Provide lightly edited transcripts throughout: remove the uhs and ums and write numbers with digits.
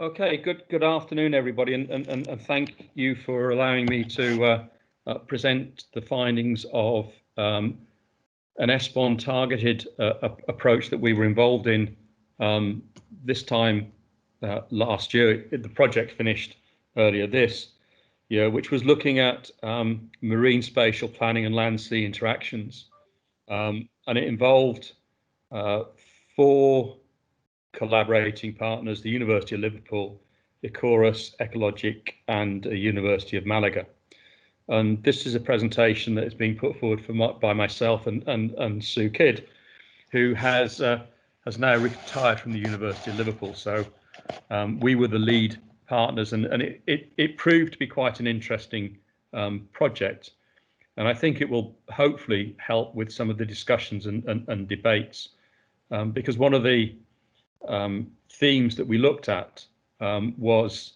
Okay, good afternoon, everybody, and thank you for allowing me to present the findings of an ESPON targeted approach that we were involved in this time last year. The project finished earlier this year, which was looking at marine spatial planning and land-sea interactions, and it involved 4 collaborating partners: the University of Liverpool, Ecorus, Ecologic, and the University of Malaga. And this is a presentation that is being put forward by myself and Sue Kidd, who has now retired from the University of Liverpool. So we were the lead partners, and it proved to be quite an interesting project. And I think it will hopefully help with some of the discussions and debates, because one of the themes that we looked at was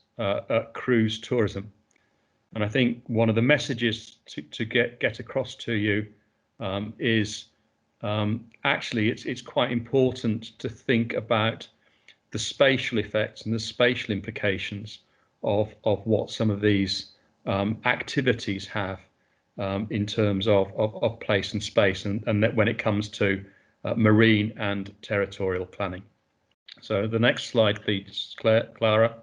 cruise tourism, and I think one of the messages to get across to you is actually it's quite important to think about the spatial effects and the spatial implications of what some of these activities have in terms of place and space, and that when it comes to marine and territorial planning. So the next slide, please, Clara.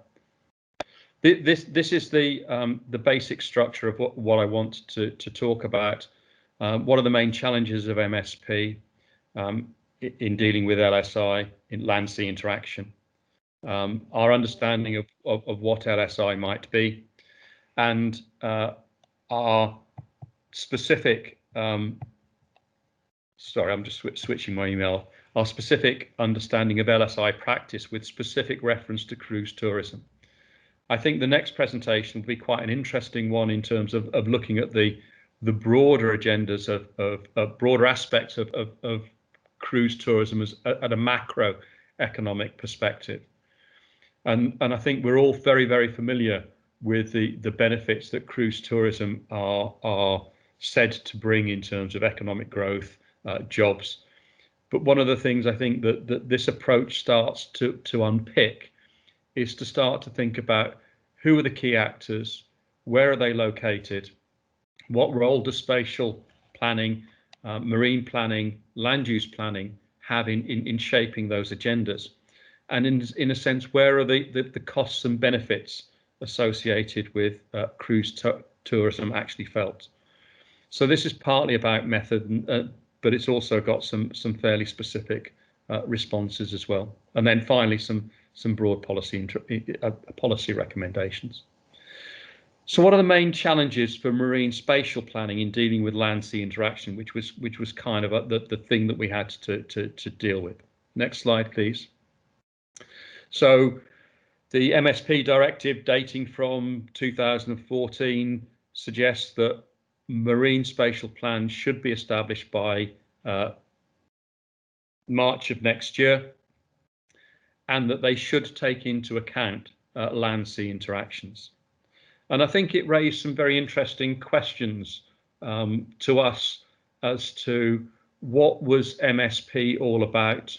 This is the basic structure of what I want to talk about. What are the main challenges of MSP in dealing with LSI in land-sea interaction? Our understanding of what LSI might be, and our specific. Sorry, I'm just switching my email. Our specific understanding of LSI practice with specific reference to cruise tourism. I think the next presentation will be quite an interesting one in terms of looking at the broader agendas of broader aspects of cruise tourism at a macroeconomic perspective. And I think we're all very familiar with the benefits that cruise tourism are said to bring in terms of economic growth, jobs. But one of the things I think that this approach starts to unpick is to start to think about who are the key actors, where are they located, what role does spatial planning, marine planning, land use planning have in shaping those agendas, and in a sense, where are the costs and benefits associated with cruise tourism actually felt. So this is partly about method, but it's also got some fairly specific responses as well. And then finally, some broad policy recommendations. So what are the main challenges for marine spatial planning in dealing with land-sea interaction, which was kind of the thing that we had to deal with? Next slide, please. So the MSP directive dating from 2014 suggests that marine spatial plans should be established by March of next year, and that they should take into account land-sea interactions. And I think it raised some very interesting questions to us as to what was MSP all about,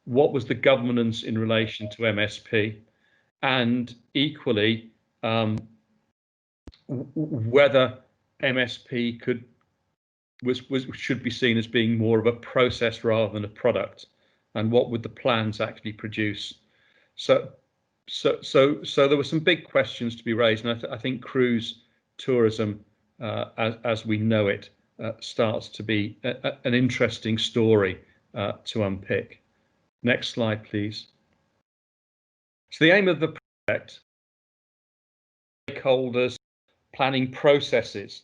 what was the governance in relation to MSP, and equally whether MSP should be seen as being more of a process rather than a product, and what would the plans actually produce. So there were some big questions to be raised, and I think cruise tourism, as we know it, starts to be an interesting story to unpick. Next slide, please. So the aim of the project, stakeholders, planning processes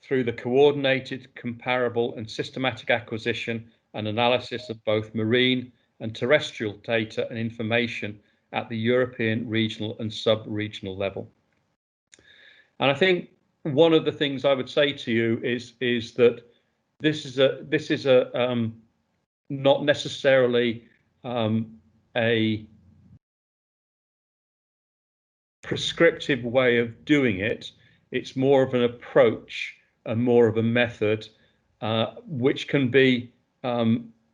through the coordinated, comparable and systematic acquisition and analysis of both marine and terrestrial data and information at the European, regional and sub-regional level. And I think one of the things I would say to you is that this is a not necessarily a prescriptive way of doing it. It's more of an approach and more of a method which can be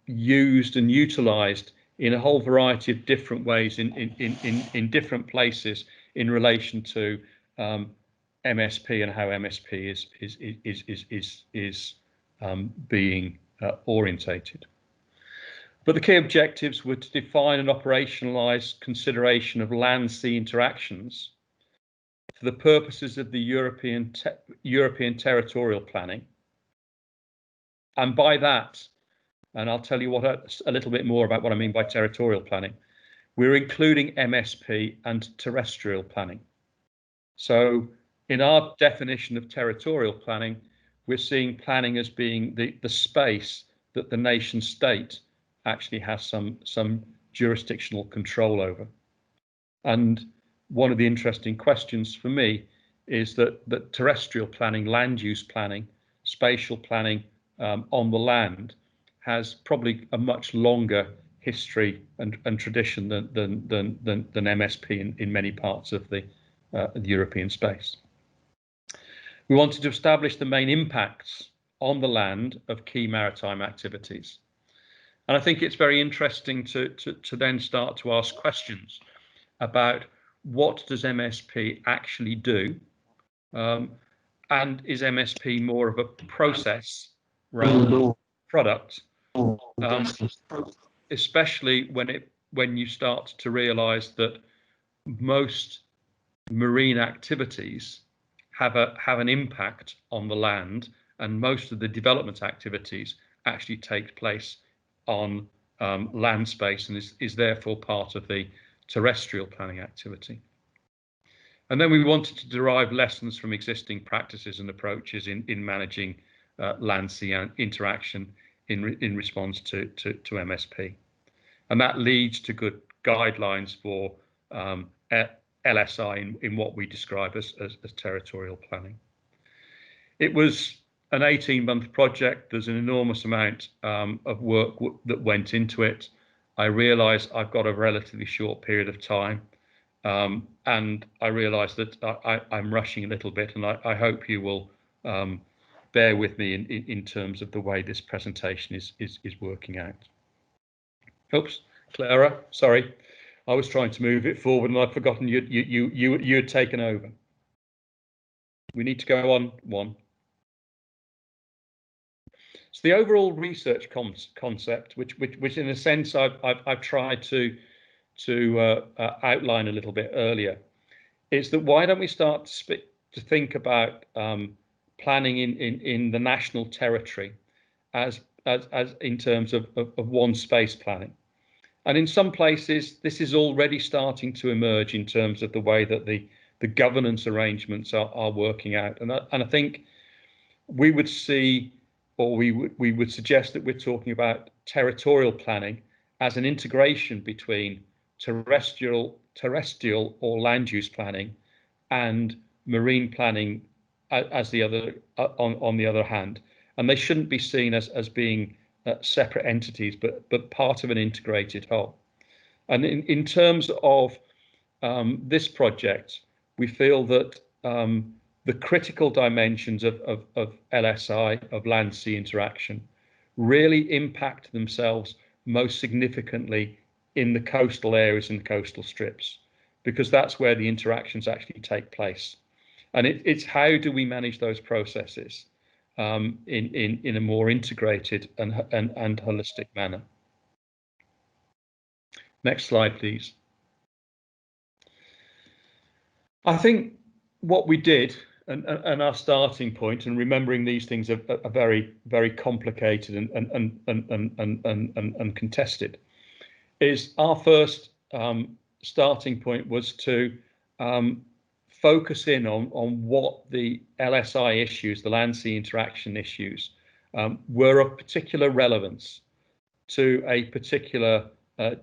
used and utilized in a whole variety of different ways in different places in relation to MSP and how MSP is being orientated. But the key objectives were to define and operationalize consideration of land-sea interactions for the purposes of the European territorial planning. And by that, and I'll tell you a little bit more about what I mean by territorial planning, we're including MSP and terrestrial planning. So in our definition of territorial planning, we're seeing planning as being the space that the nation state actually has some jurisdictional control over. And one of the interesting questions for me is that terrestrial planning, land use planning, spatial planning on the land has probably a much longer history and tradition than MSP in many parts of the European space. We wanted to establish the main impacts on the land of key maritime activities. And I think it's very interesting to then start to ask questions about what does MSP actually do, and is MSP more of a process rather than a product, especially when you start to realise that most marine activities have an impact on the land, and most of the development activities actually take place on land space and is therefore part of the terrestrial planning activity. And then we wanted to derive lessons from existing practices and approaches in managing land-sea interaction in response to MSP. And that leads to good guidelines for LSI in what we describe as territorial planning. It was an 18-month project. There's an enormous amount of work that went into it. I realise I've got a relatively short period of time, and I realise that I'm rushing a little bit, and I hope you will bear with me in terms of the way this presentation is working out. Oops, Clara, sorry, I was trying to move it forward and I'd forgotten you had taken over. We need to go on one. So the overall research concept, which in a sense I've tried to outline a little bit earlier, is that why don't we start to think about planning in the national territory as in terms of one space planning. And in some places, this is already starting to emerge in terms of the way that the governance arrangements are working out. And I think we would see, or we would suggest that we're talking about territorial planning as an integration between terrestrial or land use planning and marine planning as the other on the other hand. And they shouldn't be seen as being separate entities, but part of an integrated whole. And in terms of this project, we feel that the critical dimensions of LSI, of land-sea interaction, really impact themselves most significantly in the coastal areas and coastal strips, because that's where the interactions actually take place. And it's how do we manage those processes in a more integrated and holistic manner. Next slide, please. I think what we did, and our starting point, and remembering these things are very, very complicated and contested, is our first starting point was to focus in on what the LSI issues, the land-sea interaction issues, were of particular relevance to a particular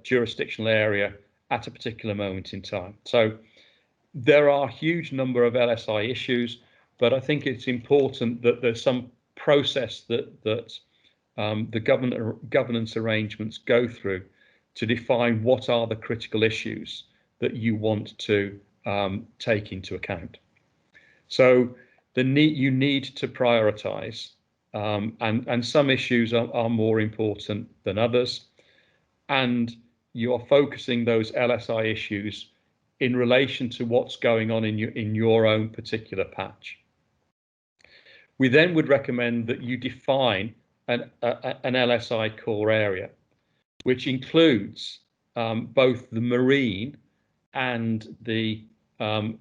jurisdictional area at a particular moment in time. So there are a huge number of LSI issues, but I think it's important that there's some process that the governance arrangements go through to define what are the critical issues that you want to take into account. So you need to prioritize, and some issues are more important than others. And you are focusing those LSI issues in relation to what's going on in your own particular patch. We then would recommend that you define an LSI core area, which includes both the marine and the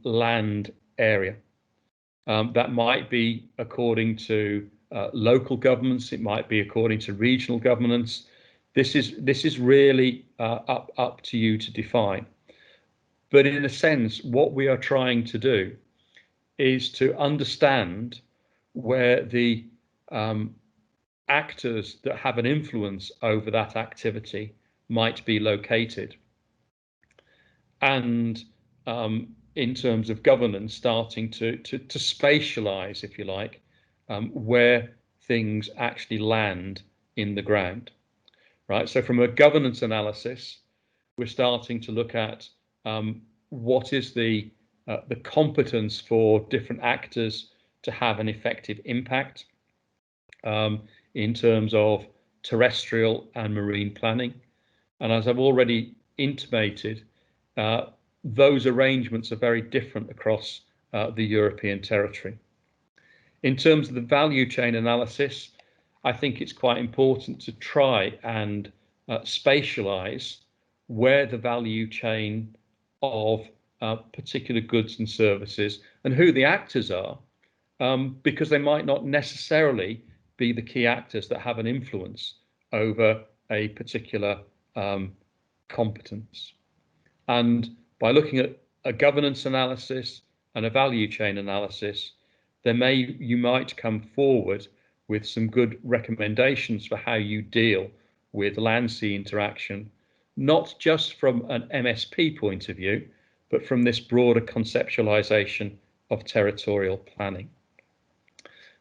land area. That might be according to local governments, it might be according to regional governments. This is really up to you to define. But in a sense, what we are trying to do is to understand where the actors that have an influence over that activity might be located. And in terms of governance, starting to spatialize, if you like, where things actually land in the ground, right? So from a governance analysis, we're starting to look at what is the competence for different actors to have an effective impact in terms of terrestrial and marine planning. And as I've already intimated, those arrangements are very different across the European territory. In terms of the value chain analysis, I think it's quite important to try and spatialize where the value chain of particular goods and services and who the actors are, because they might not necessarily be the key actors that have an influence over a particular competence. And by looking at a governance analysis and a value chain analysis, you might come forward with some good recommendations for how you deal with land-sea interaction, not just from an MSP point of view, but from this broader conceptualization of territorial planning.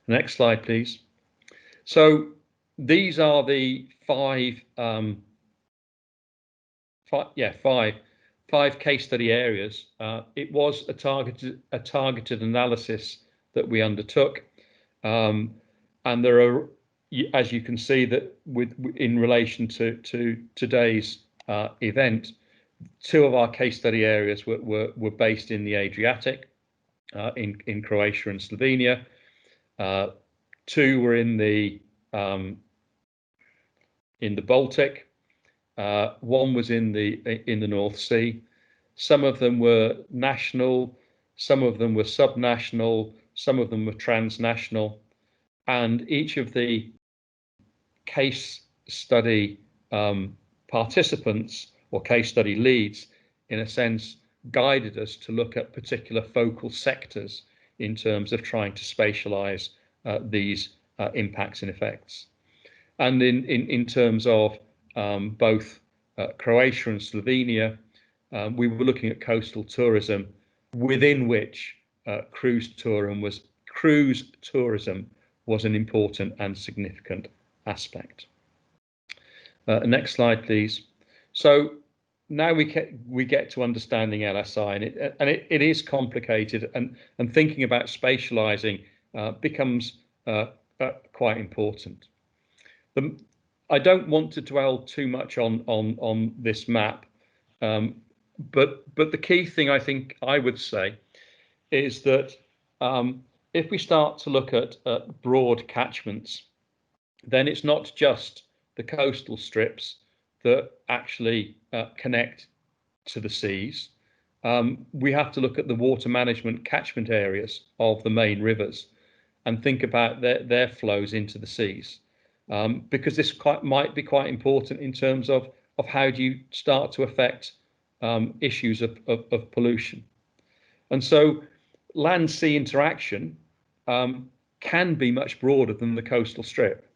Next slide, please. So these are the five case study areas. It was a targeted analysis that we undertook, and there are, as you can see, that in relation to today's event, two of our case study areas were based in the Adriatic, in Croatia and Slovenia. Two were in the Baltic. One was in the North Sea. Some of them were national, some of them were subnational, some of them were transnational, and each of the case study participants or case study leads, in a sense, guided us to look at particular focal sectors in terms of trying to spatialize these impacts and effects. And in terms of both Croatia and Slovenia, we were looking at coastal tourism, within which cruise tourism was an important and significant aspect. Next slide, please. So now we get to understanding LSI, and it is complicated, and thinking about spatializing becomes quite important. I don't want to dwell too much on this map, but the key thing I think I would say is that if we start to look at broad catchments, then it's not just the coastal strips that actually connect to the seas. We have to look at the water management catchment areas of the main rivers and think about their flows into the seas, because this might be quite important in terms of how do you start to affect issues of pollution. And so land-sea interaction can be much broader than the coastal strip.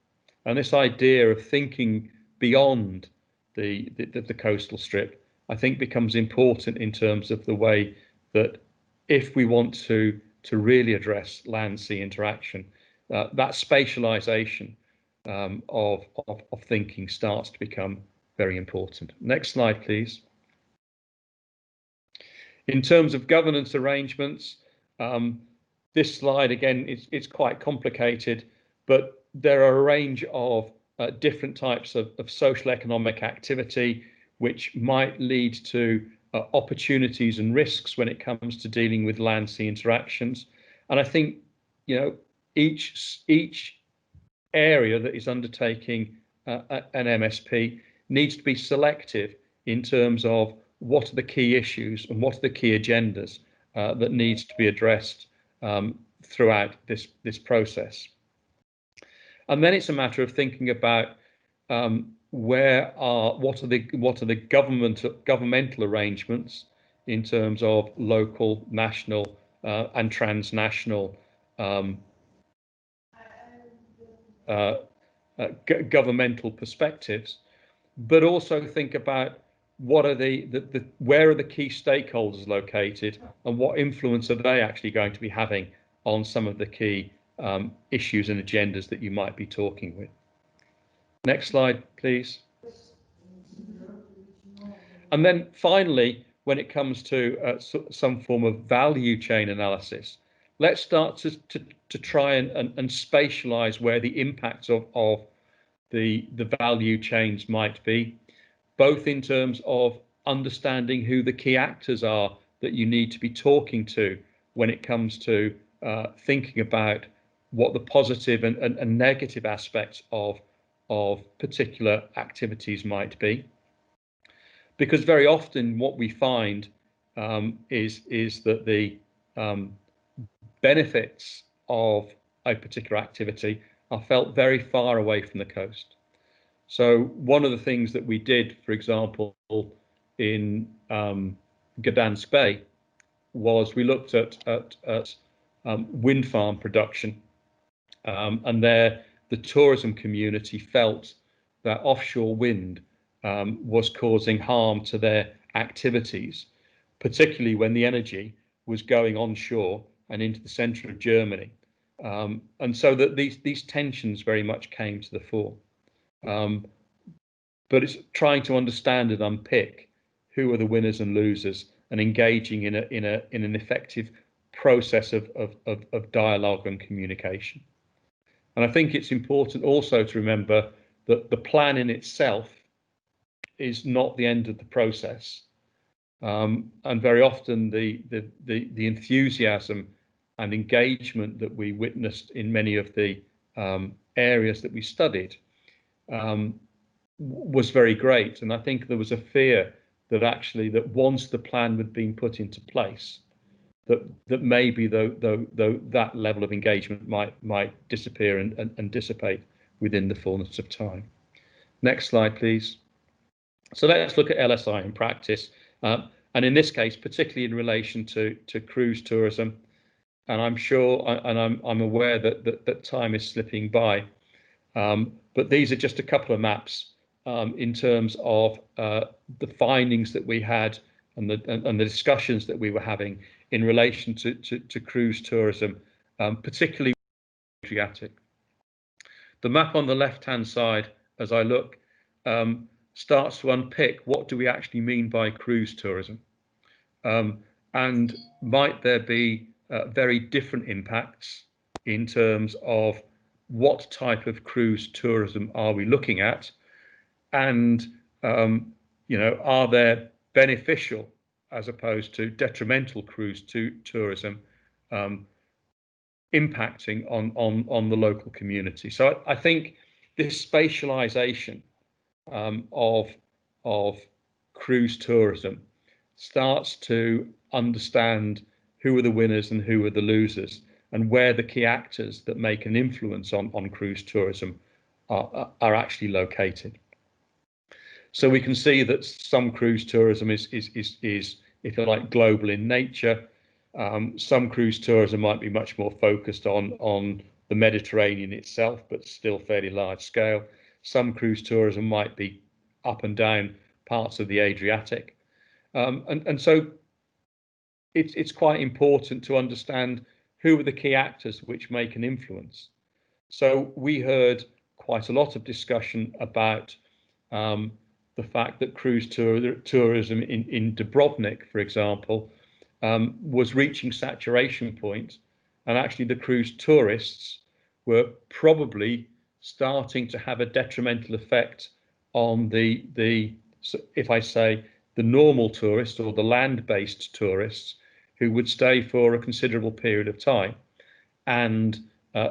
And this idea of thinking beyond the coastal strip, I think, becomes important in terms of the way that if we want to really address land-sea interaction, that spatialization of thinking starts to become very important. Next slide, please. In terms of governance arrangements, this slide, again, it's quite complicated, but there are a range of different types of social economic activity which might lead to opportunities and risks when it comes to dealing with land-sea interactions. And I think, you know, each area that is undertaking an MSP needs to be selective in terms of what are the key issues and what are the key agendas that needs to be addressed throughout this process. And then it's a matter of thinking about what are the governmental arrangements in terms of local, national, and transnational governmental perspectives, but also think about what are where are the key stakeholders located, and what influence are they actually going to be having on some of the key issues and agendas that you might be talking with. Next slide, please. And then finally, when it comes to some form of value chain analysis, let's start to try and spatialize where the impacts of the value chains might be, both in terms of understanding who the key actors are that you need to be talking to when it comes to thinking about what the positive and negative aspects of particular activities might be. Because very often what we find is that the benefits of a particular activity are felt very far away from the coast. So one of the things that we did, for example, in Gdansk Bay, was we looked at wind farm production, and there the tourism community felt that offshore wind was causing harm to their activities, particularly when the energy was going onshore and into the centre of Germany. And so that these tensions very much came to the fore. But it's trying to understand and unpick who are the winners and losers, and engaging in an effective process of dialogue and communication. And I think it's important also to remember that the plan in itself is not the end of the process. And very often the enthusiasm and engagement that we witnessed in many of the areas that we studied was very great. And I think there was a fear that actually that once the plan had been put into place, that maybe that level of engagement might disappear and dissipate within the fullness of time. Next slide, please. So let's look at LSI in practice, and in this case, particularly in relation to cruise tourism. And I'm sure, and I'm aware that time is slipping by, but these are just a couple of maps in terms of the findings that we had and the discussions that we were having in relation to cruise tourism, particularly Adriatic. The map on the left-hand side, as I look, starts to unpick what do we actually mean by cruise tourism, and might there be very different impacts in terms of what type of cruise tourism are we looking at, and you know, are there beneficial as opposed to detrimental cruise tourism impacting on the local community. So I think this spatialization of cruise tourism starts to understand who are the winners and who are the losers, and where the key actors that make an influence on cruise tourism are actually located. So we can see that some cruise tourism is if you like, global in nature. Some cruise tourism might be much more focused on the Mediterranean itself, but still fairly large scale. Some cruise tourism might be up and down parts of the Adriatic. And so it's quite important to understand who are the key actors which make an influence. So we heard quite a lot of discussion about the fact that cruise tourism in Dubrovnik, for example, was reaching saturation point, and actually the cruise tourists were probably starting to have a detrimental effect on the so if I say the normal tourist or the land-based tourists who would stay for a considerable period of time and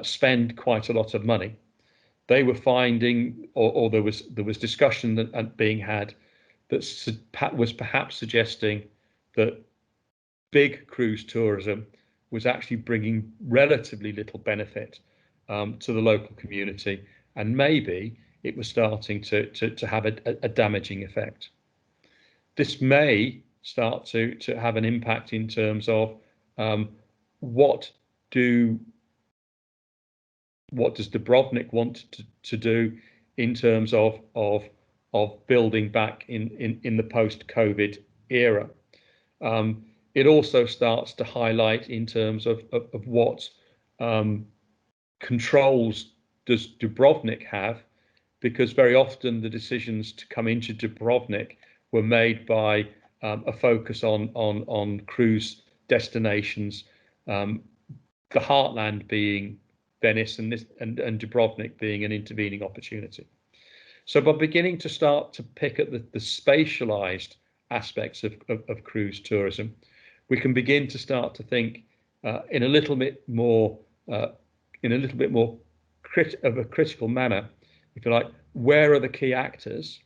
spend quite a lot of money, they were finding, or there was discussion that being had that was perhaps suggesting that big cruise tourism was actually bringing relatively little benefit to the local community, and maybe it was starting to have a damaging effect. This may start to have an impact in terms of what does Dubrovnik want to do in terms of building back in the post-COVID era. It also starts to highlight in terms of what controls does Dubrovnik have, because very often the decisions to come into Dubrovnik were made by a focus on cruise destinations, the heartland being Venice and Dubrovnik being an intervening opportunity. So by beginning to start to pick at the spatialized aspects of cruise tourism, we can begin to start to think in a little bit more critical manner, if you like, where are the key actors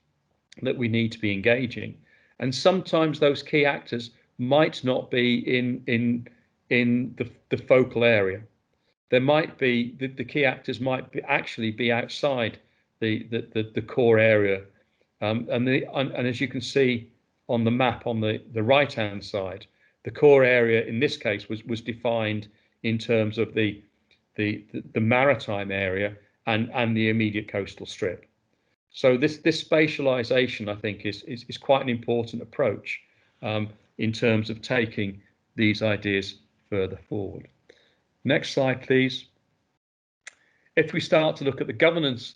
that we need to be engaging? And sometimes those key actors might not be in the focal area. There might be the key actors might actually be outside the core area, and as you can see on the map on the right hand side, the core area in this case was defined in terms of the maritime area and the immediate coastal strip. So this spatialization, I think, is quite an important approach in terms of taking these ideas further forward. Next slide, please. If we start to look at the governance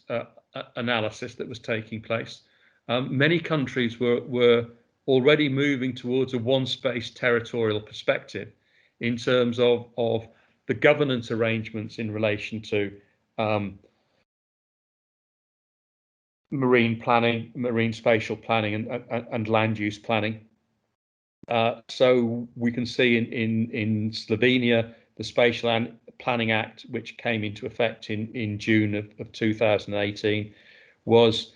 analysis that was taking place, many countries were already moving towards a one-space territorial perspective in terms of the governance arrangements in relation to marine planning, marine spatial planning, and land use planning. So we can see in Slovenia, the Spatial Planning Act, which came into effect in June of 2018, was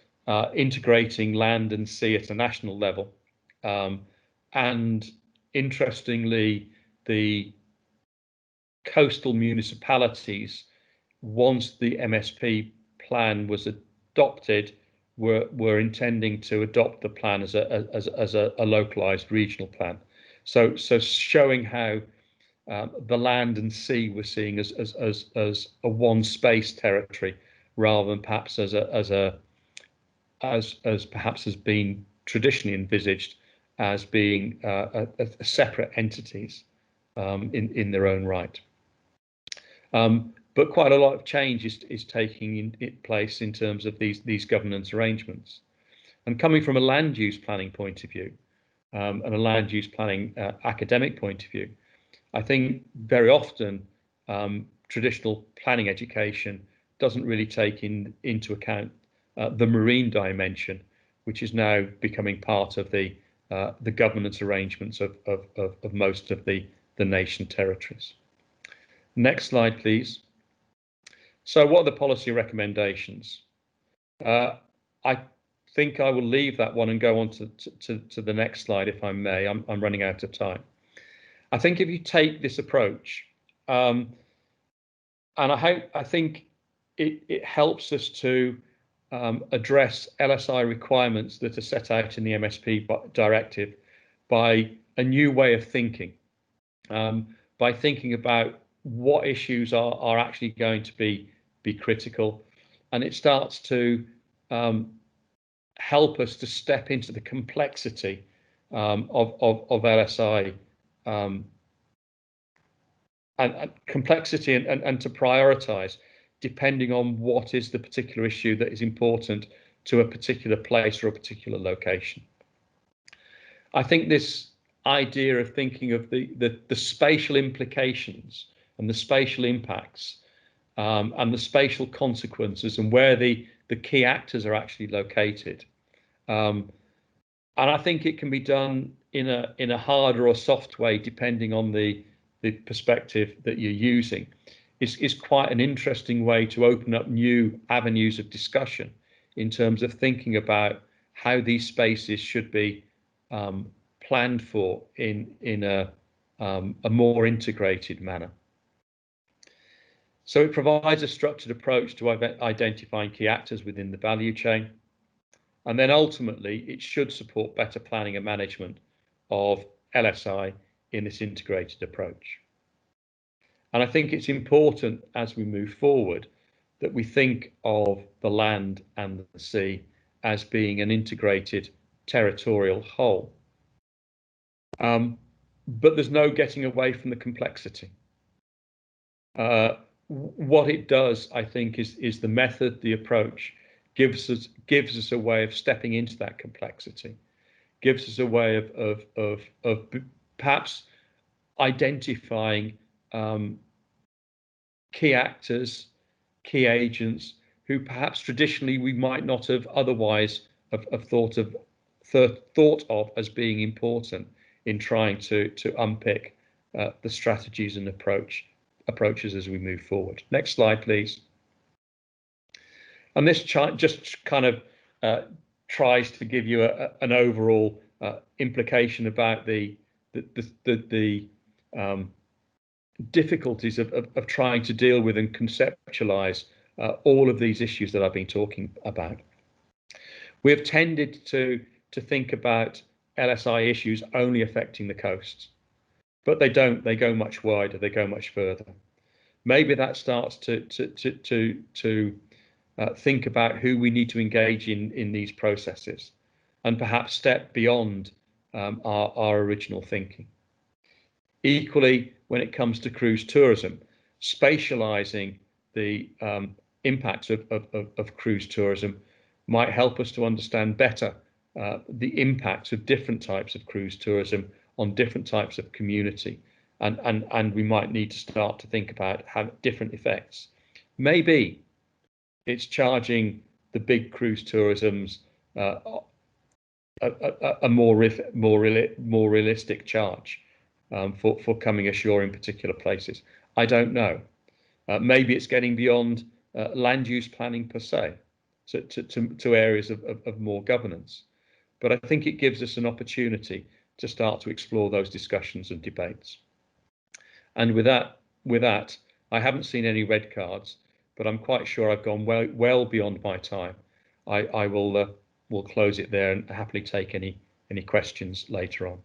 integrating land and sea at a national level. And interestingly, the coastal municipalities, once the MSP plan was adopted, were intending to adopt the plan as a localized regional plan. So showing how the land and sea were seen as a one space territory, rather than perhaps as perhaps has been traditionally envisaged as being a separate entities in their own right. But quite a lot of change is taking place in terms of these governance arrangements. And coming from a land use planning point of view, and a land use planning academic point of view, I think very often traditional planning education doesn't really take into account the marine dimension, which is now becoming part of the governance arrangements of most of the nation territories. Next slide, please. So what are the policy recommendations? I think I will leave that one and go on to the next slide, if I may. I'm running out of time. I think if you take this approach, and I think it helps us to address LSI requirements that are set out in the MSP directive by a new way of thinking, by thinking about what issues are actually going to be critical, and it starts to help us to step into the complexity of LSI and complexity and to prioritize depending on what is the particular issue that is important to a particular place or a particular location. I think this idea of thinking of the spatial implications and the spatial impacts and the spatial consequences and where the key actors are actually located And I think it can be done in a harder or soft way, depending on the perspective that you're using. Is quite an interesting way to open up new avenues of discussion in terms of thinking about how these spaces should be planned for in a more integrated manner. So it provides a structured approach to identifying key actors within the value chain. And then ultimately, it should support better planning and management of LSI in this integrated approach. And I think it's important as we move forward that we think of the land and the sea as being an integrated territorial whole. But there's no getting away from the complexity. What it does, I think, is the method, the approach, gives us a way of stepping into that complexity, gives us a way of perhaps identifying key actors, key agents who perhaps traditionally we might not have otherwise have thought of as being important in trying to unpick the strategies and approaches as we move forward. Next slide, please. And this chart just kind of tries to give you an overall implication about the difficulties of trying to deal with and conceptualize all of these issues that I've been talking about. We have tended to think about LSI issues only affecting the coasts, but they don't. They go much wider. They go much further. Maybe that starts to think about who we need to engage in these processes, and perhaps step beyond our original thinking. Equally, when it comes to cruise tourism, spatializing the impacts of cruise tourism might help us to understand better the impacts of different types of cruise tourism on different types of community, and we might need to start to think about how different effects. Maybe it's charging the big cruise tourisms a more realistic charge for coming ashore in particular places. I don't know. Maybe it's getting beyond land use planning per se, to areas of more governance. But I think it gives us an opportunity to start to explore those discussions and debates. And with that, I haven't seen any red cards, but I'm quite sure I've gone well beyond my time. I will close it there and happily take any questions later on.